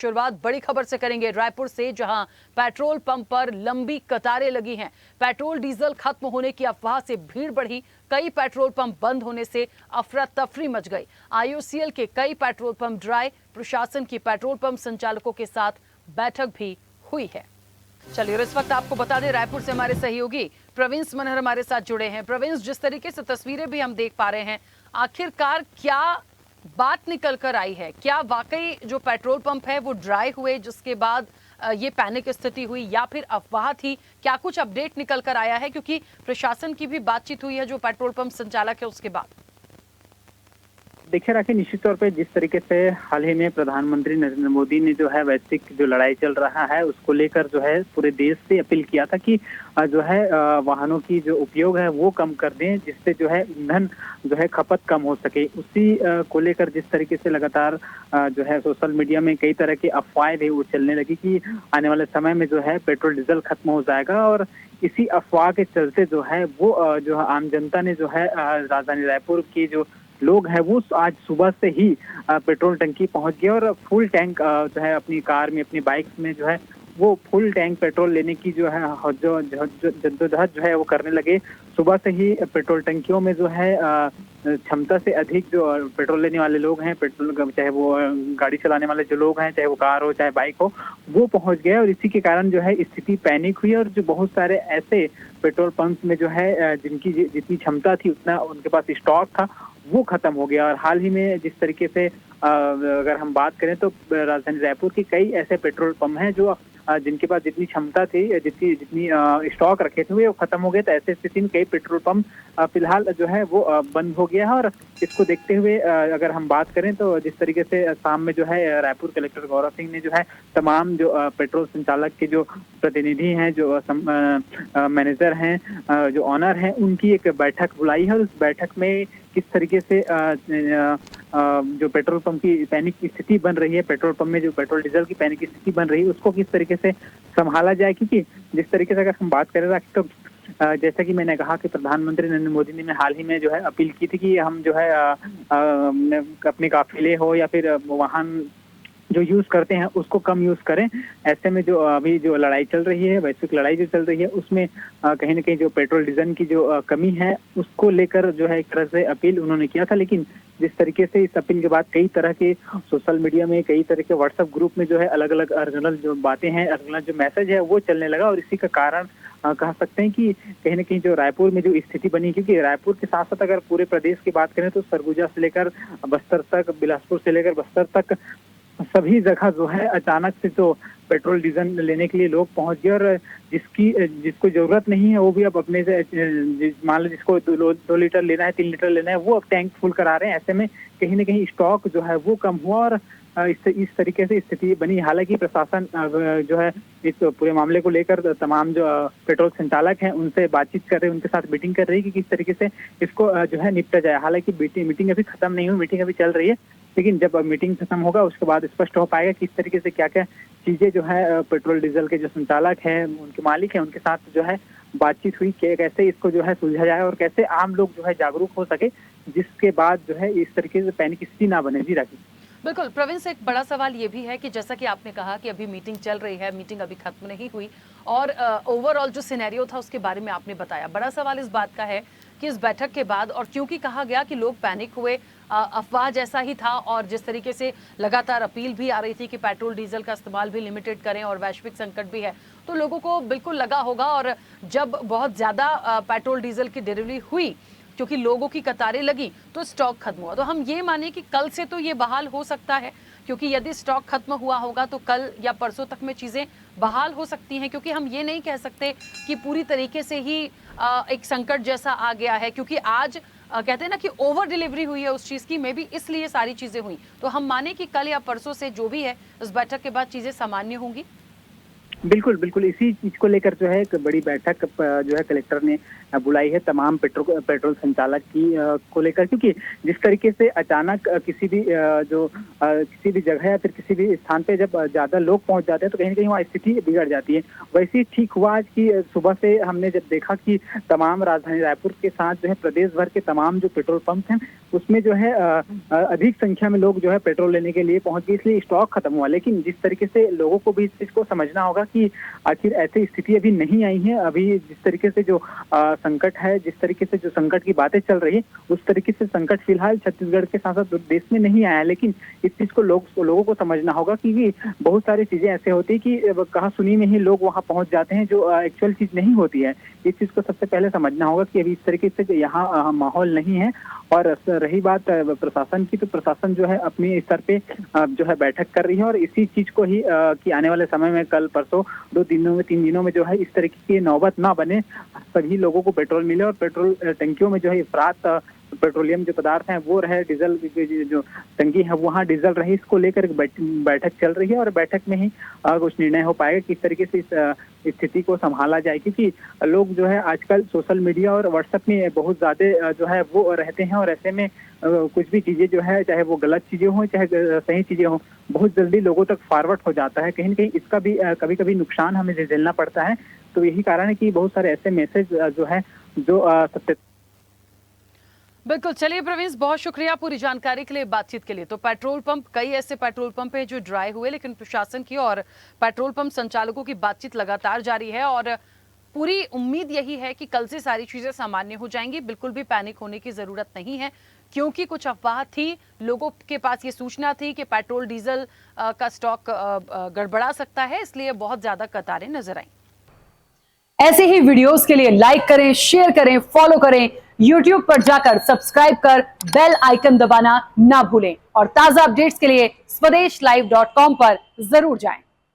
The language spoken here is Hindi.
शुरुआत बड़ी खबर से करेंगे रायपुर से, जहां पेट्रोल पंप पर लंबी कतारें लगी हैं। पेट्रोल डीजल खत्म होने की अफवाह से भीड़ बढ़ी। कई पेट्रोल पंप बंद होने से अफरा तफरी मच गई। आईओसीएल के कई पेट्रोल पंप ड्राई। प्रशासन की पेट्रोल पंप संचालकों के साथ बैठक भी हुई है। चलिए, और इस वक्त आपको बता दें, रायपुर से हमारे सहयोगी प्रवीण मनहर हमारे साथ जुड़े हैं। प्रवीण, जिस तरीके से तस्वीरें भी हम देख पा रहे हैं, आखिरकार क्या बात निकल कर आई है? क्या वाकई जो पेट्रोल पंप है वो ड्राई हुए जिसके बाद ये पैनिक स्थिति हुई, या फिर अफवाह थी? क्या कुछ अपडेट निकल कर आया है? क्योंकि प्रशासन की भी बातचीत हुई है जो पेट्रोल पंप संचालक है उसके बाद। देखिए राखी, निश्चित तौर पे जिस तरीके से हाल ही में प्रधानमंत्री नरेंद्र मोदी ने जो है वैश्विक जो लड़ाई चल रहा है उसको लेकर जो है पूरे देश से अपील किया था कि जो है वाहनों की जो उपयोग है वो कम कर दें, जिससे जो है ईंधन जो है खपत कम हो सके। उसी को लेकर जिस तरीके से लगातार जो है सोशल मीडिया में कई तरह की अफवाहें भी वो चलने लगी कि आने वाले समय में जो है पेट्रोल डीजल खत्म हो जाएगा, और इसी अफवाह के चलते जो है वो जो आम जनता ने जो है राजधानी रायपुर की जो लोग हैं वो आज सुबह से ही पेट्रोल टंकी पहुंच गए और फुल टैंक जो है अपनी कार में, अपनी बाइक में जो है वो फुल टैंक पेट्रोल लेने की जो है जो जद्दोजहद जो है वो करने लगे। सुबह से ही पेट्रोल टंकियों में जो है क्षमता से अधिक जो पेट्रोल लेने वाले लोग हैं, पेट्रोल चाहे वो गाड़ी चलाने वाले जो लोग हैं, चाहे वो कार हो चाहे बाइक हो, वो पहुंच गए। और इसी के कारण जो है स्थिति पैनिक हुई और जो बहुत सारे ऐसे पेट्रोल पंप में जो है जिनकी जितनी क्षमता थी उतना उनके पास स्टॉक था वो खत्म हो गया। और हाल ही में जिस तरीके से अगर हम बात करें तो राजधानी रायपुर की कई ऐसे पेट्रोल पंप हैं जो जिनके पास जितनी क्षमता थी, जितनी स्टॉक रखे थे वो खत्म हो गए। तो ऐसे स्थिति में कई पेट्रोल पंप फिलहाल जो है वो बंद हो गया है। और इसको देखते हुए अगर हम बात करें तो जिस तरीके से शाम में जो है रायपुर कलेक्टर गौरव सिंह ने जो है तमाम जो पेट्रोल संचालक के जो प्रतिनिधि हैं, जो मैनेजर हैं, जो ऑनर हैं, उनकी एक बैठक बुलाई है। और उस बैठक में किस तरीके से जो पेट्रोल पंप की पैनिक की स्थिति बन रही है, पेट्रोल पंप में जो पेट्रोल डीजल की पैनिक की स्थिति बन रही है, उसको किस तरीके से संभाला जाए। क्योंकि जिस तरीके से अगर हम बात करें तो जैसा कि मैंने कहा कि प्रधानमंत्री नरेंद्र मोदी ने हाल ही में जो है अपील की थी कि हम जो है अपने काफिले हो या फिर वाहन जो यूज करते हैं उसको कम यूज करें। ऐसे में जो अभी जो लड़ाई चल रही है, वैश्विक लड़ाई जो चल रही है, उसमें कहीं ना कहीं जो पेट्रोल डीजल की जो कमी है उसको लेकर जो है एक तरह से अपील उन्होंने किया था। लेकिन जिस तरीके से इस अपील के बाद कई तरह के सोशल मीडिया में, कई तरह के व्हाट्सएप ग्रुप में जो है अलग अलग ओरिजिनल जो बातें हैं, ओरिजिनल जो मैसेज है वो चलने लगा। और इसी का कारण कह सकते हैं कि कहीं ना कहीं जो रायपुर में जो स्थिति बनी, क्योंकि रायपुर के साथ साथ अगर पूरे प्रदेश की बात करें तो सरगुजा से लेकर बस्तर तक, बिलासपुर से लेकर बस्तर तक सभी जगह जो है अचानक से जो पेट्रोल डीजल लेने के लिए लोग पहुंच गए। और जिसको जरूरत नहीं है वो भी अब अपने से मान लो जिसको 2 लीटर लेना है, 3 लीटर लेना है, वो अब टैंक फुल करा रहे हैं। ऐसे में कहीं ना कहीं स्टॉक जो है वो कम हुआ और इस तरीके से स्थिति बनी। हालांकि प्रशासन जो है इस पूरे मामले को लेकर तमाम जो पेट्रोल संचालक हैं उनसे बातचीत कर रहे हैं, उनके साथ मीटिंग कर रही है कि किस तरीके से इसको जो है निपटा जाए। हालांकि मीटिंग अभी खत्म नहीं हुई, मीटिंग अभी चल रही है, लेकिन जब मीटिंग खत्म होगा उसके बाद स्पष्ट हो पाएगा किस तरीके से क्या क्या चीजें जो है पेट्रोल डीजल के जो संचालक हैं, उनके मालिक हैं, उनके साथ जो है बातचीत हुई कि कैसे इसको जो है सुलझा जाए और कैसे आम लोग जो है जागरूक हो सके, जिसके बाद जो है इस तरीके से पैनिक स्थिति ना बने। जी राखी। बिल्कुल प्रवीण, से एक बड़ा सवाल ये भी है कि जैसा कि आपने कहा कि अभी मीटिंग चल रही है, मीटिंग अभी खत्म नहीं हुई, और ओवरऑल जो सिनेरियो था उसके बारे में आपने बताया। बड़ा सवाल इस बात का है कि इस बैठक के बाद, और क्योंकि कहा गया कि लोग पैनिक हुए, अफवाह जैसा ही था, और जिस तरीके से लगातार अपील भी आ रही थी कि पेट्रोल डीजल का इस्तेमाल भी लिमिटेड करें और वैश्विक संकट भी है, तो लोगों को बिल्कुल लगा होगा। और जब बहुत ज्यादा पेट्रोल डीजल की डिलीवरी हुई, क्योंकि लोगों की कतारें लगी, तो स्टॉक खत्म हुआ। तो हम ये माने कि कल से तो ये बहाल हो सकता है, क्योंकि यदि स्टॉक खत्म हुआ होगा तो कल या परसों तक में चीजें बहाल हो सकती हैं। क्योंकि हम ये नहीं कह सकते कि पूरी तरीके से ही एक संकट जैसा आ गया है, क्योंकि आज कहते हैं ना कि ओवर डिलीवरी हुई है उस चीज की, मे बी इसलिए सारी चीजें हुई। तो हम माने कि कल या परसों से जो भी है, उस बैठक के बाद चीजें सामान्य होंगी। बिल्कुल, बिल्कुल इसी चीज को लेकर जो है एक बड़ी बैठक जो है कलेक्टर ने बुलाई है तमाम पेट्रोल संचालक की को लेकर, क्योंकि जिस तरीके से अचानक किसी भी किसी भी जगह या फिर किसी भी स्थान पे जब ज्यादा लोग पहुंच जाते हैं तो कहीं न कहीं वहाँ स्थिति बिगड़ जाती है। वैसे ही ठीक हुआ आज की सुबह से हमने जब देखा कि तमाम राजधानी रायपुर के साथ जो है प्रदेश भर के तमाम जो पेट्रोल पंप हैं उसमें जो है अधिक संख्या में लोग जो है पेट्रोल लेने के लिए पहुंच गए, इसलिए स्टॉक खत्म हुआ। लेकिन जिस तरीके से लोगों को भी इस चीज को समझना होगा कि आखिर ऐसी स्थिति अभी नहीं आई है। अभी जिस तरीके से जो संकट है, जिस तरीके से जो संकट की बातें चल रही है, उस तरीके से संकट फिलहाल छत्तीसगढ़ के साथ साथ देश में नहीं आया है। लेकिन इस चीज को लोगों को समझना होगा कि बहुत सारी चीजें ऐसे होती है कि कहा सुनी में ही लोग वहां पहुंच जाते हैं जो एक्चुअल चीज नहीं होती है। इस चीज को सबसे पहले समझना होगा कि अभी इस तरीके से यहाँ माहौल नहीं है। और रही बात प्रशासन की, तो प्रशासन जो है अपने स्तर पे जो है बैठक कर रही है और इसी चीज को ही कि आने वाले समय में कल परसों 2 दिनों में 3 दिनों में जो है इस तरीके की नौबत ना बने, सभी लोगों को पेट्रोल मिले और पेट्रोल टंकियों में जो है अफरात पेट्रोलियम जो पदार्थ हैं वो रहे, डीजल की जो टंकी है वहाँ डीजल रहे, इसको लेकर एक बैठक चल रही है और बैठक में ही कुछ निर्णय हो पाएगा किस तरीके से इस स्थिति को संभाला जाए। क्योंकि लोग जो है आजकल सोशल मीडिया और व्हाट्सएप में बहुत ज्यादा जो है वो रहते हैं और ऐसे में कुछ भी चीजें जो है चाहे वो गलत चीजें हों चाहे सही चीजें हों बहुत जल्दी लोगों तक फॉरवर्ड हो जाता है। कहीं न कहीं इसका भी कभी कभी नुकसान हमें झेलना पड़ता है। तो यही कारण है कि बहुत सारे ऐसे मैसेज जो है जो सत्य। बिल्कुल, चलिए प्रवीण, बहुत शुक्रिया पूरी जानकारी के लिए, बातचीत के लिए। तो पेट्रोल पंप, कई ऐसे पेट्रोल पंप हैं जो ड्राई हुए, लेकिन प्रशासन की और पेट्रोल पंप संचालकों की बातचीत लगातार जारी है और पूरी उम्मीद यही है कि कल से सारी चीजें सामान्य हो जाएंगी। बिल्कुल भी पैनिक होने की जरूरत नहीं है, क्योंकि कुछ अफवाह थी, लोगों के पास ये सूचना थी कि पेट्रोल डीजल का स्टॉक गड़बड़ा सकता है, इसलिए बहुत ज्यादा कतारें नजर आई। ऐसे ही वीडियोस के लिए लाइक करें, शेयर करें, फॉलो करें, YouTube पर जाकर सब्सक्राइब कर बेल आइकन दबाना ना भूलें और ताजा अपडेट्स के लिए स्वदेशलाइव.com पर जरूर जाएं।